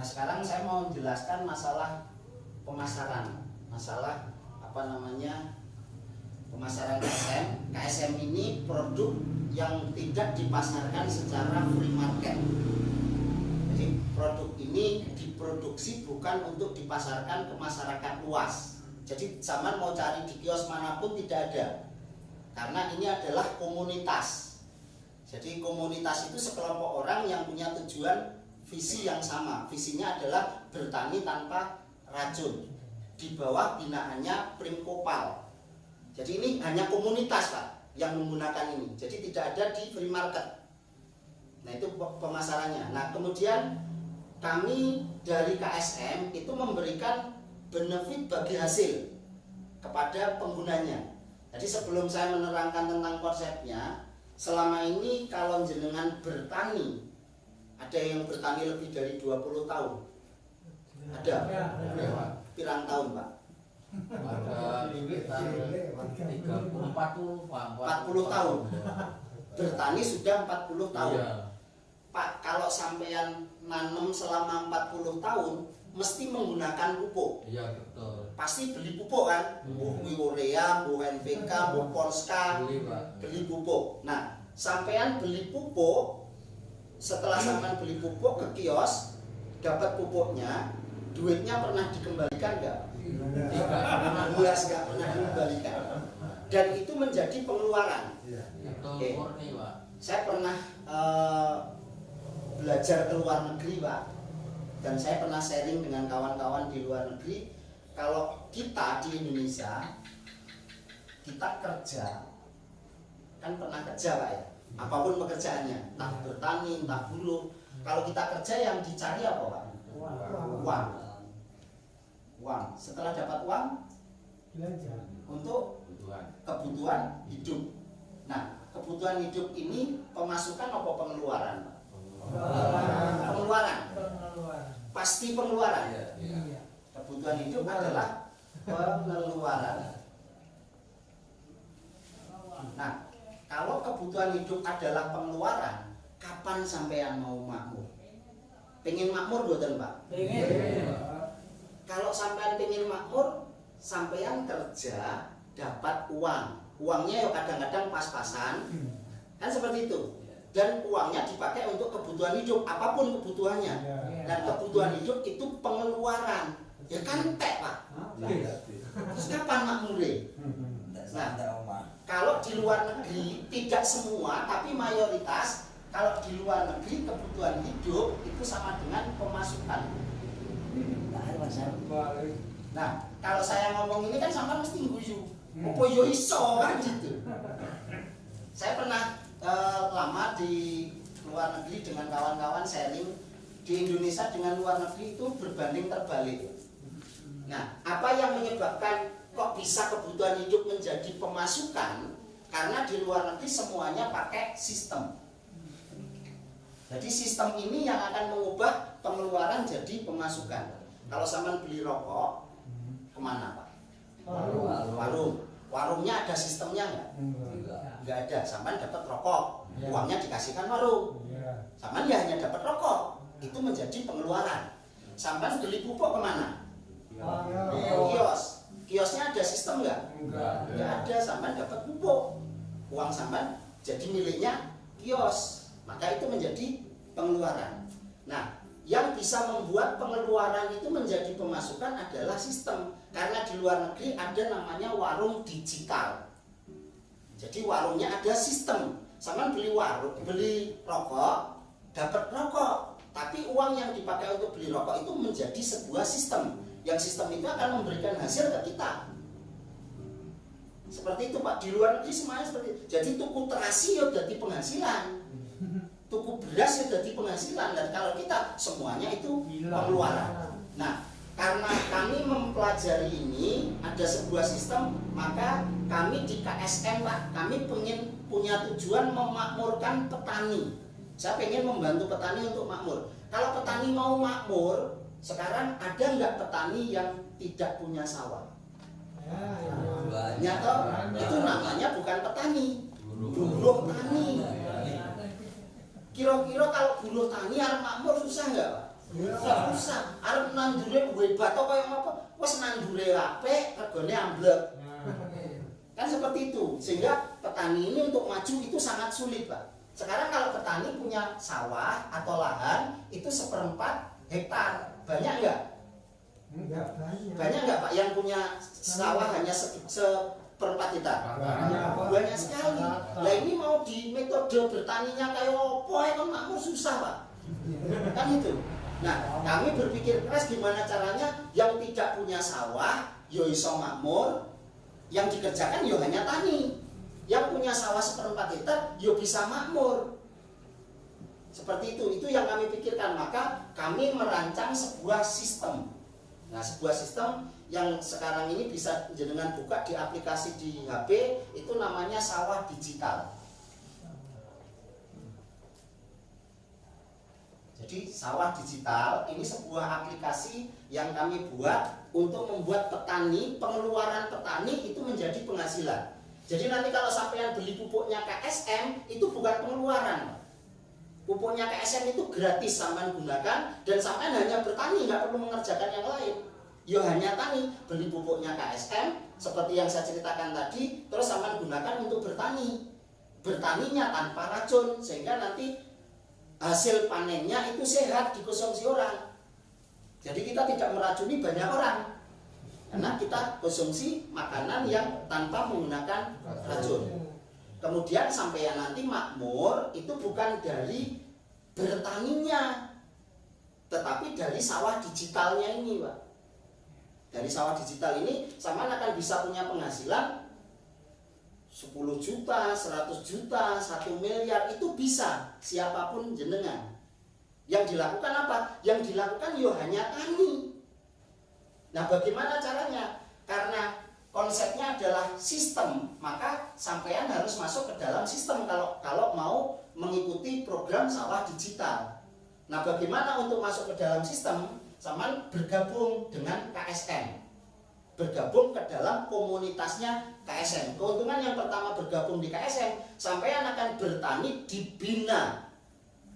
sekarang saya mau jelaskan masalah pemasaran, masalah apa namanya pemasaran KSM. KSM ini produk yang tidak dipasarkan secara free market. Jadi produk ini diproduksi bukan untuk dipasarkan ke masyarakat luas. Jadi zaman mau cari di kios manapun tidak ada, karena ini adalah komunitas. Jadi komunitas itu sekelompok orang yang punya tujuan visi yang sama. Visinya adalah bertani tanpa racun di bawah binaannya Primkopal. Jadi ini hanya komunitas Pak yang menggunakan ini. Jadi tidak ada di free market. Nah itu pemasarannya. Nah kemudian kami dari KSM itu memberikan benefit bagi hasil kepada penggunanya. Jadi sebelum saya menerangkan tentang konsepnya, selama ini kalau jenengan bertani, ada yang bertani lebih dari 20 tahun? Ada? Pirang tahun Pak? Ada sekitar 30-40 Pak. 40 tahun. Bertani sudah 40 tahun. Iya. Pak, kalau sampean nanam selama 40 tahun mesti menggunakan pupuk. Iya betul. Pasti beli pupuk kan? Pupuk urea, pupuk NPK, pupuk Polska, Beli Pak. beli pupuk. Nah, sampean beli pupuk, setelah sampean beli pupuk ke kios, dapat pupuknya, duitnya pernah dikembalikan nggak? Tidak. Jelas nggak pernah dikembalikan. Dan itu menjadi pengeluaran. Itu Oke. murni Pak. Saya pernah belajar ke luar negeri Pak, dan saya pernah sharing dengan kawan-kawan di luar negeri. Kalau kita di Indonesia, kita kerja, kan pernah kerja Pak ya, apapun pekerjaannya, entah bertani, entah buruh. Kalau kita kerja yang dicari apa Pak? Uang. Uang. Setelah dapat uang, untuk kebutuhan hidup. Nah, kebutuhan hidup ini pemasukan apa pengeluaran Pak? Pengeluaran. Pasti pengeluaran. Iya. Kebutuhan hidup adalah pengeluaran. Nah, kalau kebutuhan hidup adalah pengeluaran, kapan sampean mau makmur? Pengen makmur boten Pak? Kalau sampean pengen makmur, sampean kerja dapat uang. Uangnya ya kadang-kadang pas-pasan, kan seperti itu. Dan uangnya dipakai untuk kebutuhan hidup, apapun kebutuhannya. Dan kebutuhan hidup itu pengeluaran. Ya kan entek Pak. Terus kapan makmure? Nah, kalau di luar negeri tidak semua, tapi mayoritas. Kalau di luar negeri kebutuhan hidup itu sama dengan pemasukan. Nah, kalau saya ngomong ini kan sama mesti guyu. Apa yo iso kan gitu. Saya pernah lama di luar negeri dengan kawan-kawan sharing. Di Indonesia dengan luar negeri itu berbanding terbalik. Nah, apa yang menyebabkan kok bisa kebutuhan hidup menjadi pemasukan? Karena di luar negeri semuanya pakai sistem. Jadi sistem ini yang akan mengubah pengeluaran jadi pemasukan. Kalau sampean beli rokok, kemana Pak? Warung. Warungnya ada sistemnya nggak? Nggak ada. Sampean dapat rokok, uangnya dikasihkan warung. Sampean ya hanya dapat rokok, itu menjadi pengeluaran. Sampean beli pupuk kemana? Kios. Kiosnya ada sistem nggak? Nggak ada. Sampean dapat pupuk, uang sampean jadi miliknya kios. Maka itu menjadi pengeluaran. Nah, yang bisa membuat pengeluaran itu menjadi pemasukan adalah sistem. Karena di luar negeri ada namanya warung digital. Jadi warungnya ada sistem. Sama beli rokok, dapat rokok. Tapi uang yang dipakai untuk beli rokok itu menjadi sebuah sistem. Yang sistem itu akan memberikan hasil ke kita. Seperti itu Pak, di luar negeri semuanya seperti itu. Jadi tuku terasi ya jadi penghasilan. Tuku beras ya jadi penghasilan. Dan kalau kita semuanya itu pengeluaran. Nah, karena kami mempelajari ini ada sebuah sistem, maka kami di KSM Pak, kami pengen punya tujuan memakmurkan petani. Saya pengen membantu petani untuk makmur. Kalau petani mau makmur, sekarang ada nggak petani yang tidak punya sawah? Banyak toh? Itu namanya bukan petani, buruh tani. Kira-kira kalau buruh tani harus makmur susah nggak Pak? Susah. Arep nandure hebat kok kaya apa? Wis nandure apik, regane amblek. Kan seperti itu. Sehingga petani ini untuk maju itu sangat sulit, Pak. Sekarang kalau petani punya sawah atau lahan itu 1/4 hektar, banyak enggak? Enggak banyak. Banyak enggak, Pak, yang punya sawah hanya 1/4 hektar? Banyak sekali. Nah ini mau di metode bertaninya kayak apa ya kan makmur susah, Pak. Kan itu. Nah, kami berpikir keras gimana caranya yang tidak punya sawah yo iso makmur, yang dikerjakan yo hanya tani. Yang punya sawah 1/4 hektar yo bisa makmur. Seperti itu yang kami pikirkan. Maka kami merancang sebuah sistem. Nah, sebuah sistem yang sekarang ini bisa jenengan buka di aplikasi di HP, itu namanya sawah digital. Jadi sawah digital ini sebuah aplikasi yang kami buat untuk membuat petani, pengeluaran petani itu menjadi penghasilan. Jadi nanti kalau sampean beli pupuknya KSM itu bukan pengeluaran. Pupuknya KSM itu gratis sampean gunakan dan sampean hanya bertani, nggak perlu mengerjakan yang lain. Ya hanya tani, beli pupuknya KSM seperti yang saya ceritakan tadi, terus sampean gunakan untuk bertani. Bertaninya tanpa racun sehingga nanti hasil panennya itu sehat dikonsumsi orang. Jadi kita tidak meracuni banyak orang. Karena kita konsumsi makanan yang tanpa menggunakan racun. Kemudian sampai nanti makmur itu bukan dari bertaninya, tetapi dari sawah digitalnya ini, Pak. Dari sawah digital ini sama akan bisa punya penghasilan 10 juta, 100 juta, 1 miliar itu bisa siapapun jenengan. Yang dilakukan apa? Yang dilakukan yo hanya tani. Nah, bagaimana caranya? Karena konsepnya adalah sistem, maka sampean harus masuk ke dalam sistem kalau mau mengikuti program sawah digital. Nah, bagaimana untuk masuk ke dalam sistem? Sampean bergabung dengan KSM. Bergabung ke dalam komunitasnya KSM. Keuntungan yang pertama bergabung di KSM, sampean akan bertani dibina.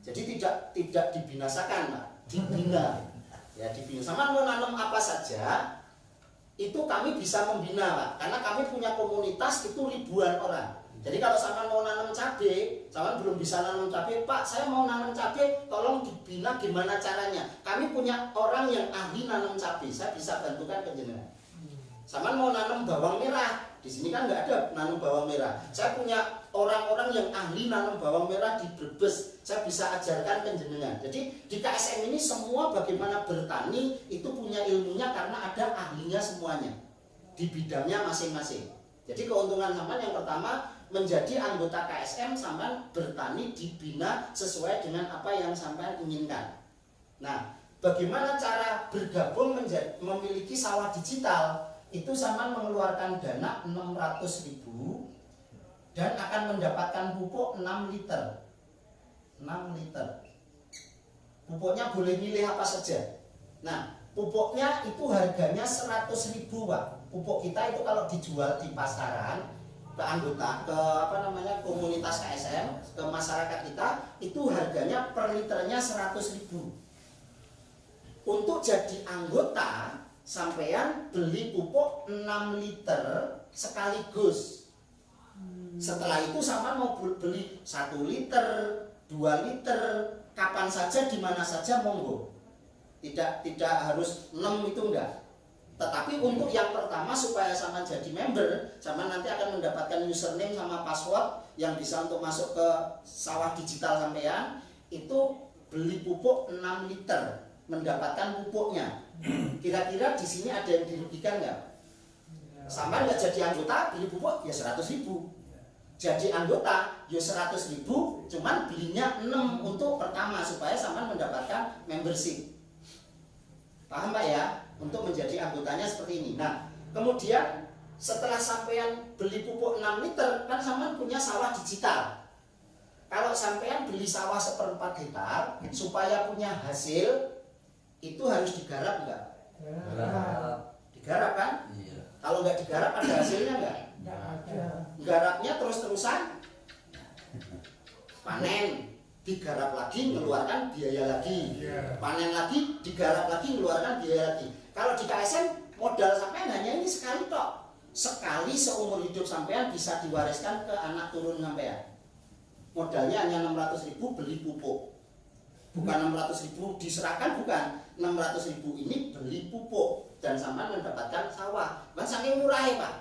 Jadi tidak dibinasakan, Pak. Dibina. Ya, dibina. Sampean mau nanam apa saja, itu kami bisa membina, Pak. Karena kami punya komunitas itu ribuan orang. Jadi kalau sampean mau nanam cabai, sampean belum bisa nanam cabai, Pak, saya mau nanam cabai, tolong dibina gimana caranya. Kami punya orang yang ahli nanam cabai, saya bisa bantukan ke jenengan. Sampean mau nanam bawang merah, di sini kan nggak ada nanam bawang merah. Saya punya orang-orang yang ahli nanam bawang merah di Brebes, saya bisa ajarkan ke jenengan. Jadi di KSM ini semua bagaimana bertani itu punya ilmunya karena ada ahlinya semuanya di bidangnya masing-masing. Jadi keuntungan sampean yang pertama menjadi anggota KSM, sampean bertani dibina sesuai dengan apa yang sampean inginkan. Nah, bagaimana cara bergabung memiliki sawah digital? Itu sampean mengeluarkan dana 600.000 dan akan mendapatkan pupuk 6 liter. 6 liter. Pupuknya boleh milih apa saja. Nah, pupuknya itu harganya 100.000, Pak. Pupuk kita itu kalau dijual di pasaran ke anggota, ke komunitas KSM, ke masyarakat kita, itu harganya per liternya 100.000. Untuk jadi anggota, sampean beli pupuk 6 liter sekaligus. Setelah itu sampean mau beli 1 liter, 2 liter, kapan saja, di mana saja monggo. Tidak harus 6 itu enggak. Tetapi untuk yang pertama supaya sampean jadi member, sampean nanti akan mendapatkan username sama password yang bisa untuk masuk ke sawah digital sampean, itu beli pupuk 6 liter, mendapatkan pupuknya. Kira-kira di sini ada yang dirugikan nggak? Sampean nggak jadi anggota, beli pupuk ya 100.000. Jadi anggota ya 100.000, cuman belinya 6 untuk pertama supaya sampean mendapatkan membership. Paham, Pak ya? Untuk menjadi anggotanya seperti ini. Nah, kemudian setelah sampean beli pupuk 6 liter, kan sampean punya sawah digital. Kalau sampean beli sawah 1/4 hektar, supaya punya hasil, itu harus digarap enggak? Digarap kan? Iya. Kalau nggak digarap ada hasilnya enggak? Enggak ada. Garapnya terus-terusan panen. digarap lagi mengeluarkan biaya lagi, panen lagi digarap lagi mengeluarkan biaya lagi. Kalau di KSM modal sampean hanya ini sekali tok, sekali seumur hidup sampean bisa diwariskan ke anak turun sampean. Modalnya hanya 600.000 beli pupuk, bukan 600.000 diserahkan, bukan 600.000 ini beli pupuk dan sampean mendapatkan sawah. Kan saking murah ya Pak,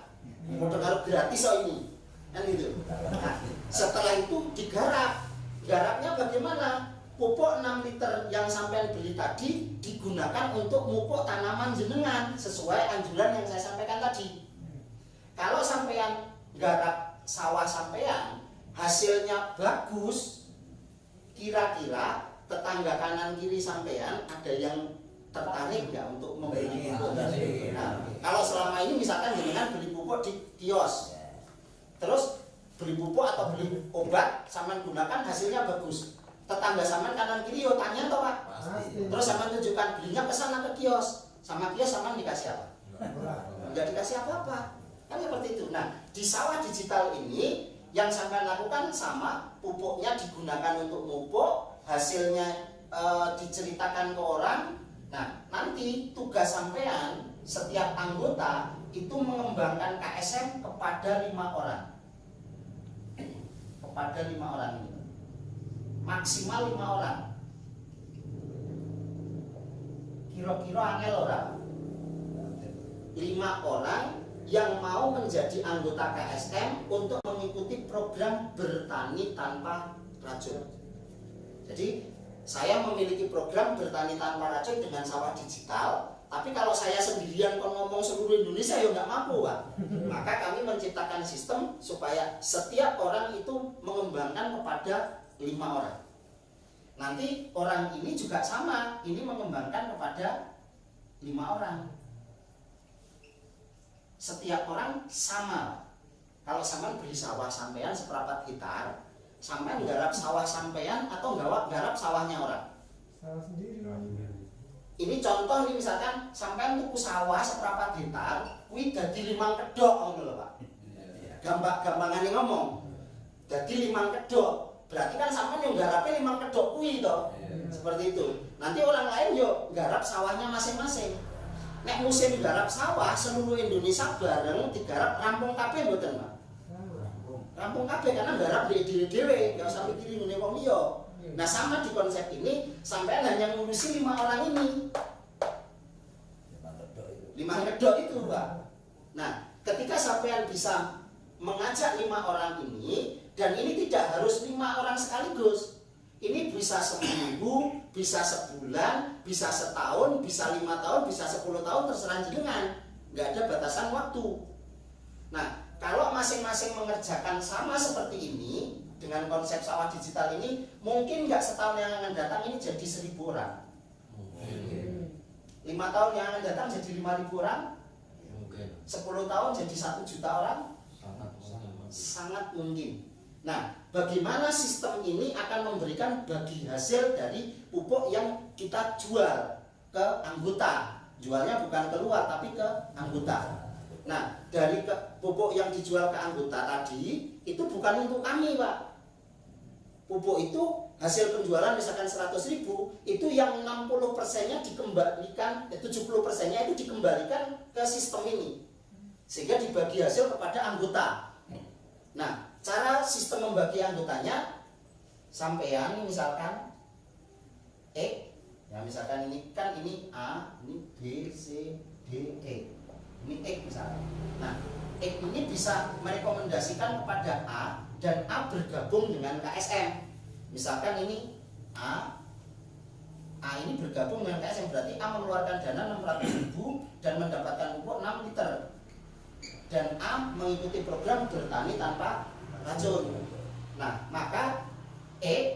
modal harus gratis so ini kan gitu. Nah, setelah itu digarap. Garapnya bagaimana? Pupuk 6 liter yang sampean beli tadi digunakan untuk mupuk tanaman jenengan sesuai anjuran yang saya sampaikan tadi. Kalau sampean garap sawah sampean hasilnya bagus, kira-kira tetangga kanan kiri sampean ada yang tertarik nggak untuk membeli pupuk? Nah, kalau selama ini misalkan jenengan beli pupuk di kios, terus beli pupuk atau beli obat sampean gunakan hasilnya bagus, tetangga sampean kanan kiri yo tanya toh Pak. Terus sampean tunjukkan belinya ke sana ke kios, sama kios sampean dikasih apa? Enggak dikasih apa-apa. Kan seperti itu. Nah, di sawah digital ini yang sampean lakukan sama, pupuknya digunakan untuk mupuk, hasilnya diceritakan ke orang. Nah, nanti tugas sampean setiap anggota itu mengembangkan KSM kepada 5 orang. Kepada 5 orang ini. Maksimal 5 orang. Kira-kira angel orang. 5 orang yang mau menjadi anggota KSM untuk mengikuti program bertani tanpa racun. Jadi saya memiliki program bertani tanpa racun dengan sawah digital, tapi kalau saya sendirian ngomong seluruh Indonesia ya nggak mampu Pak. Maka kami menciptakan sistem supaya setiap orang itu mengembangkan kepada 5 orang. Nanti orang ini juga sama, ini mengembangkan kepada 5 orang. Setiap orang sama. Kalau sampean beli sawah sampean seperempat hektar, sampean garap sawah sampean atau garap sawahnya orang? Salah sendiri. Ini contoh nih, misalkan sampean tuku sawah seperempat hektar, kuwi dadi 5 kedok ngono lho Pak. Gampangane ngomong. Dadi 5 kedok. Berarti kan sampean yang garapnya 5 kedok kuwi to. Seperti itu. Nanti orang lain yo garap sawahnya masing-masing. Nek musim garap sawah seluruh Indonesia bareng digarap rampung kabeh mboten Pak? Rampung kabeh karena garap dhewe-dhewe, enggak usah mikirin ngene wong liya. Nah, sama di konsep ini sampai hanya ngurusi 5 orang ini. 5 kedok itu Pak. Nah, ketika sampean bisa mengajak 5 orang ini, dan ini tidak harus 5 orang sekaligus. Ini bisa seminggu, bisa sebulan, bisa setahun, bisa 5 tahun, bisa 10 tahun, terserah jenengan. Nggak ada batasan waktu. Nah, kalau masing-masing mengerjakan sama seperti ini, dengan konsep sawah digital ini, mungkin nggak setahun yang akan datang ini jadi 1.000 orang. 5 tahun yang akan datang jadi 5.000 orang. 10 tahun jadi 1 juta orang. Sangat mungkin. Nah, bagaimana sistem ini akan memberikan bagi hasil dari pupuk yang kita jual ke anggota. Jualnya bukan keluar tapi ke anggota. Nah, dari pupuk yang dijual ke anggota tadi itu bukan untuk kami Pak. Pupuk itu hasil penjualan misalkan 100.000, itu yang 60%-nya dikembalikan, 70%-nya itu dikembalikan ke sistem ini. Sehingga dibagi hasil kepada anggota. Nah, cara sistem membagi anggotanya, sampean misalkan ya misalkan ini kan ini A, ini B, C, D, E. Ini X misalkan. Nah, X ini bisa merekomendasikan kepada A dan A bergabung dengan KSM. Misalkan ini A ini bergabung dengan KSM, berarti A mengeluarkan dana 600.000 dan mendapatkan pupuk 6 liter. Dan A mengikuti program bertani tanpa racun. Nah, maka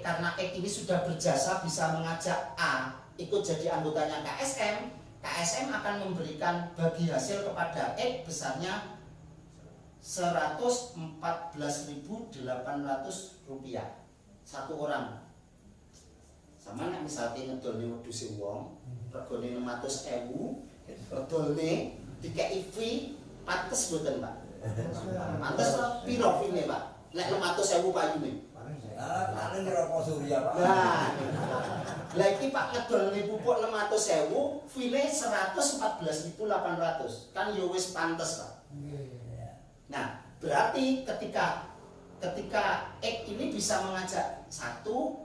karena X ini sudah berjasa bisa mengajak A ikut jadi anggotanya KSM, KSM akan memberikan bagi hasil kepada X besarnya Rp114.800 satu orang. Sama nek misalnya ngedolne wedhuse wong, regane 600.000, ngedolne dikeki fee pantes mboten, Pak? Pantes piro fee-ne, Pak? Nek 600.000 payune. Paling 200.000. Surya Pak. Nah, lagi Pak ngedol nih pupuk 600.000, file 114.800, kan yo wis pantes Pak. Nah, berarti ketika X ini bisa mengajak 1, 2,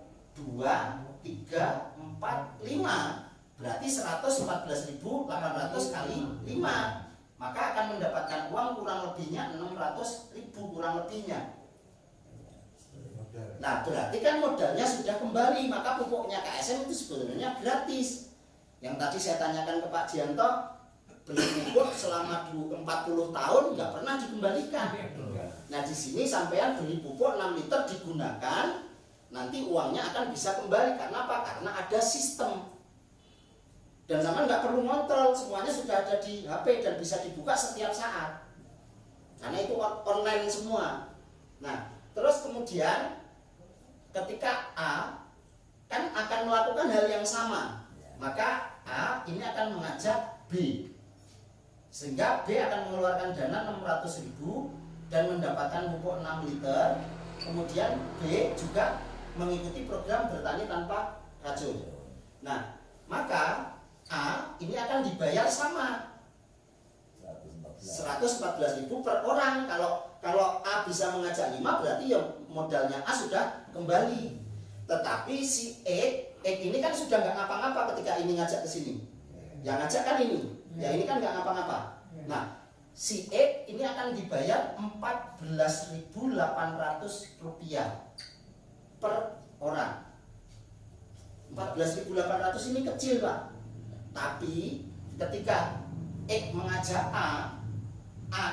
3, 4, 5, berarti 114.800 kali 5, maka akan mendapatkan uang kurang lebihnya 600.000 kurang lebihnya. Nah, berarti kan modalnya sudah kembali, maka pupuknya KSM itu sebenarnya gratis. Yang tadi saya tanyakan ke Pak Dianto, beli pupuk selama 40 tahun nggak pernah dikembalikan. Nah, di sini sampean beli pupuk 6 liter digunakan, nanti uangnya akan bisa kembali. Karena apa? Karena ada sistem. Dan sampean nggak perlu ngontrol, semuanya sudah ada di HP dan bisa dibuka setiap saat. Karena itu online semua. Nah, terus kemudian ketika A kan akan melakukan hal yang sama, maka A ini akan mengajak B, sehingga B akan mengeluarkan dana 600.000 dan mendapatkan pupuk 6 liter. Kemudian B juga mengikuti program bertani tanpa racun. Nah, maka A ini akan dibayar sama 114.000 per orang. Kalau A bisa mengajak 5, berarti ya modalnya A sudah kembali. Tetapi si X ini kan sudah nggak ngapa-ngapa ketika ini ngajak ke sini. Yang ngajak kan ini, ya ini kan nggak ngapa-ngapa. Nah, si X ini akan dibayar 14.800 rupiah per orang. 14.800 ini kecil Pak. Tapi ketika X mengajak A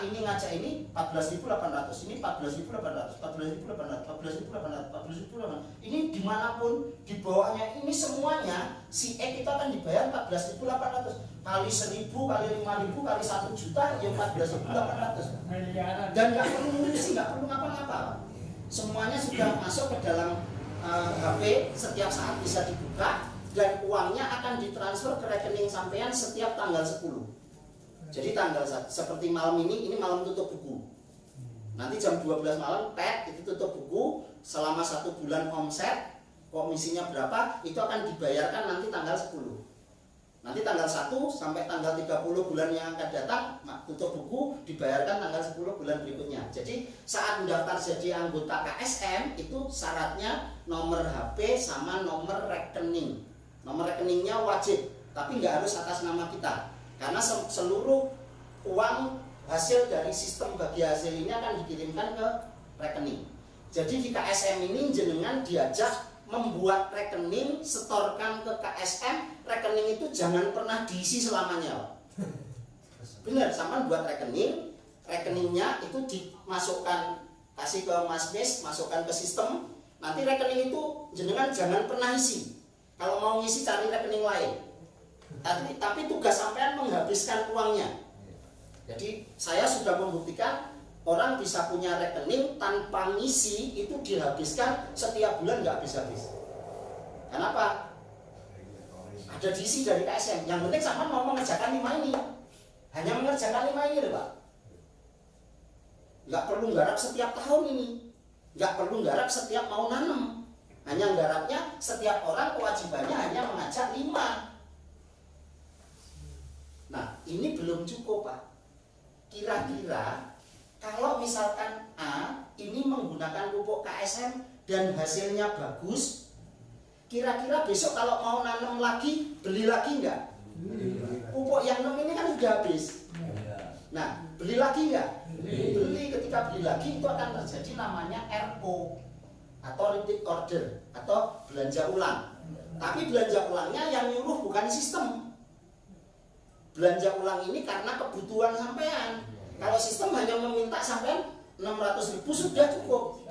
ini ngajak ini 14.800, ini 14.800, 14.800, 14.800, 14.800. Ini dimanapun dibawanya ini semuanya si X itu akan dibayar 14.800 kali 1.000 kali 5.000 kali 1 juta ya 14.800. Dan nggak perlu ngurusi, nggak perlu ngapa-ngapa. Semuanya sudah masuk ke dalam HP, setiap saat bisa dibuka dan uangnya akan ditransfer ke rekening sampean setiap tanggal 10. Jadi tanggal seperti malam ini malam tutup buku. Nanti jam 12 malam itu tutup buku. Selama 1 bulan omset, komisinya berapa, itu akan dibayarkan nanti tanggal 10. Nanti tanggal 1 sampai tanggal 30 bulan yang akan datang, tutup buku, dibayarkan tanggal 10 bulan berikutnya. Jadi saat mendaftar jadi anggota KSM, itu syaratnya nomor HP sama nomor rekening. Nomor rekeningnya wajib, tapi nggak harus atas nama kita. Karena seluruh uang hasil dari sistem bagi hasil ini akan dikirimkan ke rekening. Jadi di KSM ini jenengan diajak membuat rekening, setorkan ke KSM. Rekening itu jangan pernah diisi selamanya. Benar, sama buat rekening, rekeningnya itu dimasukkan, kasih ke Mas Mes, masukkan ke sistem. Nanti rekening itu jenengan jangan pernah isi. Kalau mau ngisi cari rekening lain. Tapi tugas sampean menghabiskan uangnya. Jadi saya sudah membuktikan orang bisa punya rekening tanpa ngisi itu dihabiskan setiap bulan nggak habis-habis. Kenapa? Ada diisi dari KSM. Yang penting sampean mau mengerjakan 5 ini. Hanya mengerjakan 5 ini loh Pak. Nggak perlu nggarap setiap tahun ini. Nggak perlu nggarap setiap mau nanam. Hanya nggarapnya setiap orang kewajibannya hanya mengajak 5. Nah, ini belum cukup Pak. Kira-kira kalau misalkan A ini menggunakan pupuk KSM dan hasilnya bagus, kira-kira besok kalau mau nanam lagi, beli lagi enggak? Pupuk yang 6 ini kan sudah habis. Nah, beli lagi enggak? Beli. Ketika beli lagi itu akan terjadi namanya RO atau repeat order atau belanja ulang. Tapi belanja ulangnya yang nyuruh bukan sistem. Belanja ulang ini karena kebutuhan sampean. Kalau sistem hanya meminta sampean 600.000 sudah cukup.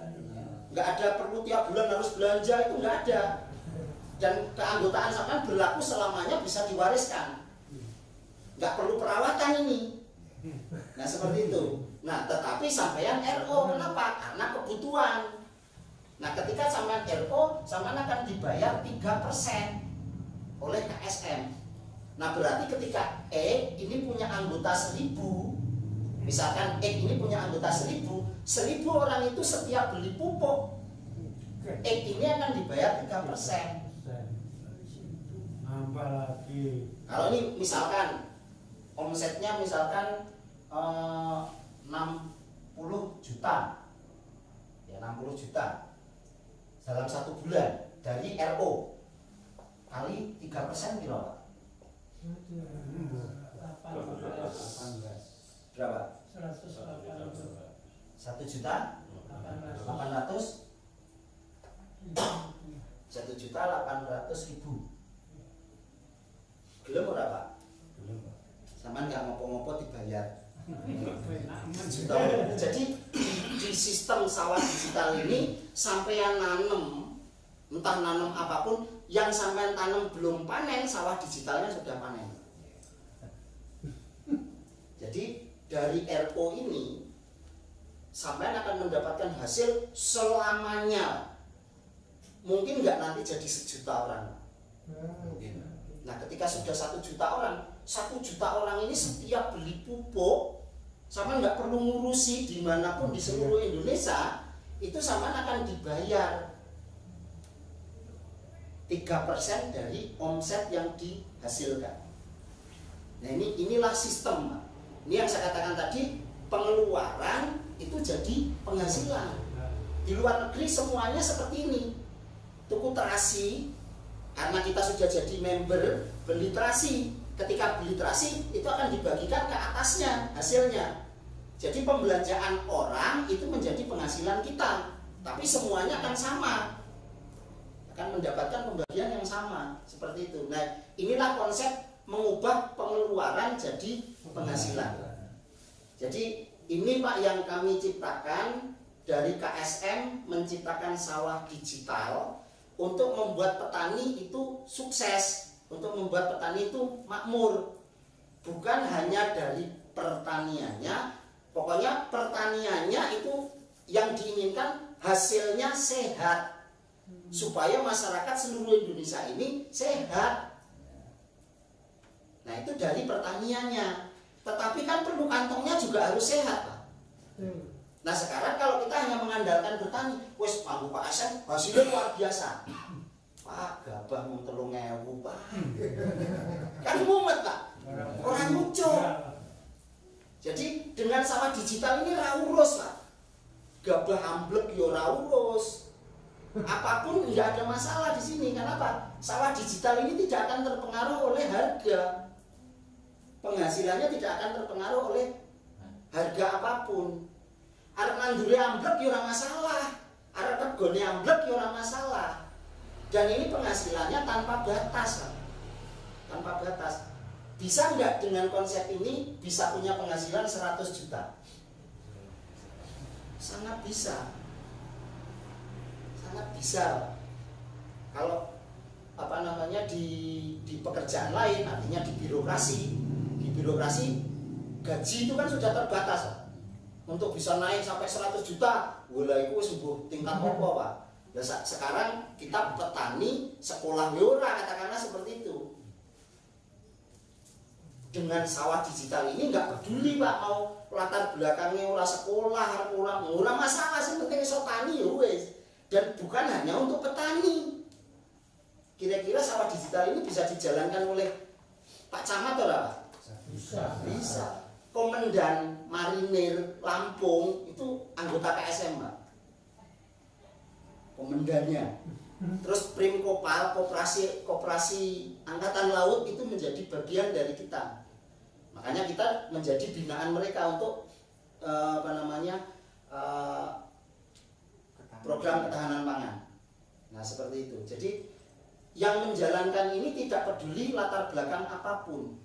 Nggak ada perlu tiap bulan harus belanja, itu nggak ada. Dan keanggotaan sampean berlaku selamanya, bisa diwariskan. Nggak perlu perawatan ini. Nah seperti itu. Nah tetapi sampean RO, kenapa? Karena kebutuhan. Nah ketika sampean RO, sampean akan dibayar 3% oleh KSM. Nah berarti ketika E ini punya anggota 1.000, misalkan E ini punya anggota 1.000 orang itu setiap beli pupuk X ini akan dibayar 3%. Nambah lagi. Kalau ini misalkan omsetnya misalkan 60 juta, ya 60 juta dalam 1 bulan dari RO kali 3% berapa? Berapa? 1 juta 800 1.800.000. Gelem ora Pak? Sama nggak ngopo-ngopo dibayar. Jadi di sistem sawah digital ini sampean nanem, entah nanem apapun, yang sampean tanam belum panen, sawah digitalnya sudah panen. Jadi dari RO ini sampean akan mendapatkan hasil selamanya. Mungkin nggak nanti jadi 1 juta orang. Nah ketika sudah 1 juta orang, 1 juta orang ini setiap beli pupuk sama nggak perlu ngurusi dimanapun di seluruh Indonesia, itu sama akan dibayar 3% dari omset yang dihasilkan. Nah inilah sistem, Pak. Ini yang saya katakan tadi, pengeluaran itu jadi penghasilan. Di luar negeri semuanya seperti ini. Tuku terasi, karena kita sudah jadi member, beli terasi. Ketika beli terasi itu akan dibagikan ke atasnya hasilnya. Jadi pembelanjaan orang itu menjadi penghasilan kita, tapi semuanya akan sama, akan mendapatkan pembagian yang sama seperti itu. Nah inilah konsep mengubah pengeluaran jadi penghasilan. Jadi ini Pak yang kami ciptakan dari KSM, menciptakan sawah digital untuk membuat petani itu sukses, untuk membuat petani itu makmur. Bukan hanya dari pertaniannya, pokoknya pertaniannya itu yang diinginkan hasilnya sehat, supaya masyarakat seluruh Indonesia ini sehat. Nah itu dari pertaniannya, tetapi kan perlu kantongnya juga harus sehat Pak. Nah sekarang kalau kita hanya mengandalkan bertani, wes mampu Pak Asep, hasilnya luar biasa. Pak gabah mau 3.000 Pak, kan mumet Pak, orang lucu. Jadi dengan sawah digital ini raurus Pak, gabah amblek yo raurus, apapun nggak ada masalah di sini. Kenapa? Sawah digital ini tidak akan terpengaruh oleh harga, penghasilannya tidak akan terpengaruh oleh harga apapun. Arep nandure amblek ya ora masalah, arep regone amblek ya ora masalah. Dan ini penghasilannya tanpa batas, tanpa batas. Bisa nggak dengan konsep ini bisa punya penghasilan 100 juta? Sangat bisa, sangat bisa. Kalau apa namanya di pekerjaan lain, artinya di birokrasi gaji itu kan sudah terbatas. Untuk bisa naik sampai 100 juta, wala itu sebuah tingkat apa Pak? Ya, sekarang kita petani sekolah ora, katakanlah seperti itu. Dengan sawah digital ini nggak peduli Pak mau latar belakangnya ora sekolah, ora masalah, sing penting iso tani ya wis. Dan bukan hanya untuk petani. Kira-kira sawah digital ini bisa dijalankan oleh Pak Camat ora Pak? Bisa. Komandan Marinir Lampung itu anggota KSM Pak, komandannya. Terus Primkopal, koperasi Angkatan Laut itu menjadi bagian dari kita. Makanya kita menjadi binaan mereka untuk program ketahanan pangan. Nah seperti itu. Jadi yang menjalankan ini tidak peduli latar belakang apapun,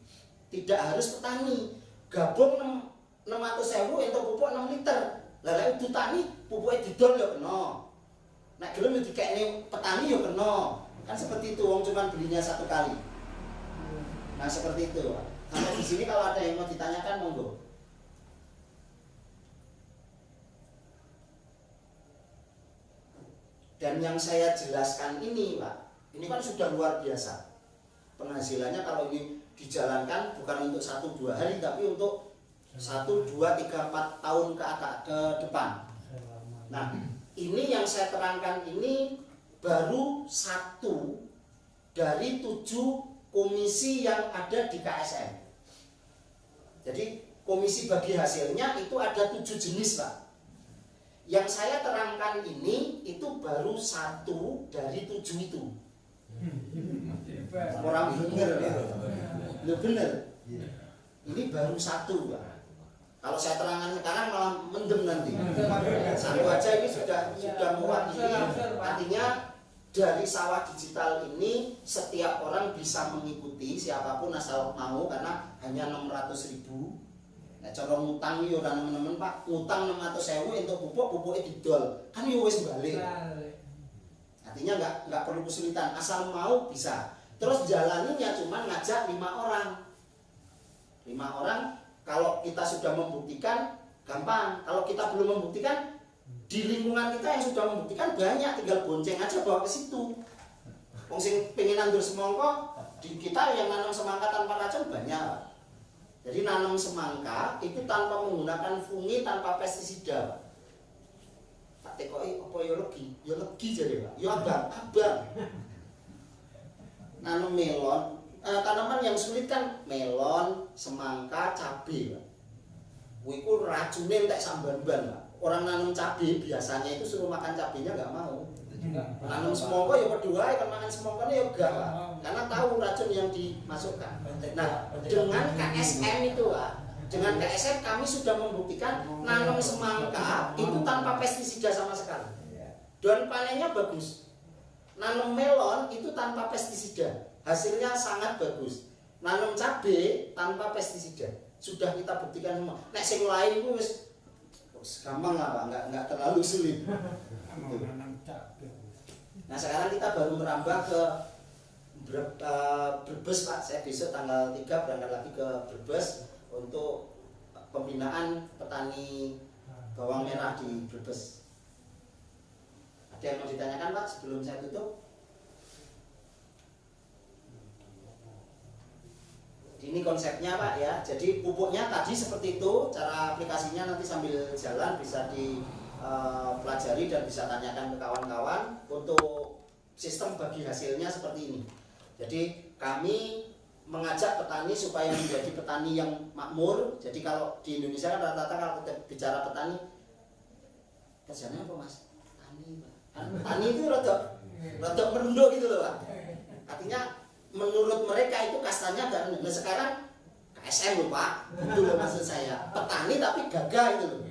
tidak harus petani. Gabung 600.000 untuk pupuk 6 liter. Lah lek petani pupuknya didol ya kena. Nek gelem dikekne petani ya kena. Kan seperti itu, wong cuma belinya 1 kali. Nah, seperti itu. Sampai di sini kalau ada yang mau ditanyakan monggo. Dan yang saya jelaskan ini, Pak, ini kan sudah luar biasa. Penghasilannya kalau ini dijalankan bukan untuk 1-2 hari, tapi untuk 1, 2, 3, 4 tahun ke depan. Nah, ini yang saya terangkan ini baru 1 dari 7 komisi yang ada di KSM. Jadi komisi bagi hasilnya itu ada 7 jenis, Pak. Yang saya terangkan ini itu baru 1 dari 7 itu. Orang bener, bener. Ini baru 1, Pak. Kalau saya terangkan sekarang malah mendem nanti. Satu aja ini sudah mewakili. Artinya dari sawah digital ini setiap orang bisa mengikuti, siapapun asal mau, karena hanya 600.000. Nah, cara ngutang yo ora teman-teman Pak, ngutang 600.000 untuk pupuknya didol. Kan yo wis balik. Artinya nggak perlu kesulitan, asal mau bisa. Terus jalaninya cuma ngajak 5 orang. 5 orang kalau kita sudah membuktikan gampang. Kalau kita belum membuktikan, di lingkungan kita yang sudah membuktikan banyak, tinggal bonceng aja bawa ke situ. Wong sing pengen nandur semangka, di kita yang nanam semangka tanpa racun banyak. Jadi nanam semangka itu tanpa menggunakan fungi, tanpa pestisida. Tak tekoki apa ya legi? Ya legi jadi, Pak. Ya abang. Nanam melon, tanaman yang sulit kan melon, semangka, cabai, Pak. Iku racunnya entek samban-ban, Pak. Orang nanam cabai biasanya itu suruh makan cabainya nggak mau. Nanam semangka ya berdua, kan makan semangkanya ya enggak, Pak. Karena tahu racun yang dimasukkan. Nah, dengan KSM itu, Pak, dengan KSM kami sudah membuktikan nanam semangka itu tanpa pestisida sama sekali. Dan panennya bagus. Nanam melon itu tanpa pestisida, hasilnya sangat bagus. Nanam cabai tanpa pestisida, sudah kita buktikan semua. Nek sing lain itu wis gampang lah, Pak, nggak terlalu sulit. Nah, sekarang kita baru merambah ke Brebes, Pak. Saya besok tanggal 3 berangkat lagi ke Brebes untuk pembinaan petani bawang merah di Brebes. Ada yang mau ditanyakan, Pak, sebelum saya tutup? Ini konsepnya, Pak, ya. Jadi pupuknya tadi seperti itu, cara aplikasinya nanti sambil jalan bisa dipelajari dan bisa tanyakan ke kawan-kawan. Untuk sistem bagi hasilnya seperti ini. Jadi kami mengajak petani supaya menjadi petani yang makmur. Jadi kalau di Indonesia kan rata-rata kalau kita bicara petani, kerjanya apa, Mas? Petani, Pak. Petani itu rada merendah gitu loh, Pak. Artinya menurut mereka itu kastanya agak rendah. Nah, sekarang KSM loh, Pak, itu loh maksud saya. Petani tapi gagah itu loh.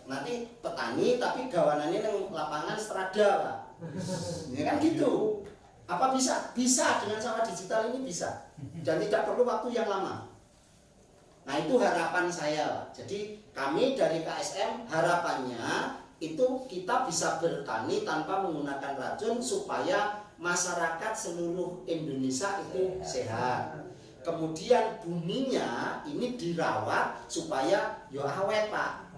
Nanti petani tapi gawanannya yang lapangan strada, Pak. Ya kan gitu. Apa bisa? Bisa, dengan sawah digital ini bisa. Dan tidak perlu waktu yang lama. Nah, itu harapan saya, Pak. Jadi kami dari KSM harapannya itu kita bisa bertani tanpa menggunakan racun supaya masyarakat seluruh Indonesia itu sehat. Kemudian buminya ini dirawat supaya ya awet, Pak.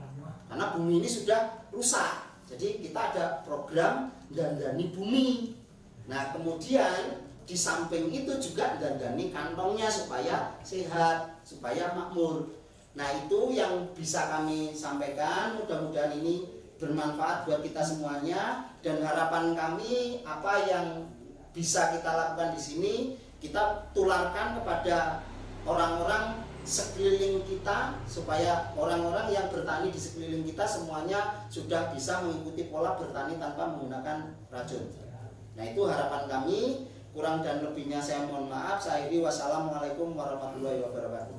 Karena bumi ini sudah rusak. Jadi kita ada program dandani bumi. Nah, kemudian di samping itu juga dandani kantongnya supaya sehat, supaya makmur. Nah, itu yang bisa kami sampaikan. Mudah-mudahan ini bermanfaat buat kita semuanya, dan harapan kami apa yang bisa kita lakukan di sini kita tularkan kepada orang-orang sekeliling kita, supaya orang-orang yang bertani di sekeliling kita semuanya sudah bisa mengikuti pola bertani tanpa menggunakan racun. Nah, itu harapan kami. Kurang dan lebihnya saya mohon maaf. Saya akhiri, wassalamualaikum warahmatullahi wabarakatuh.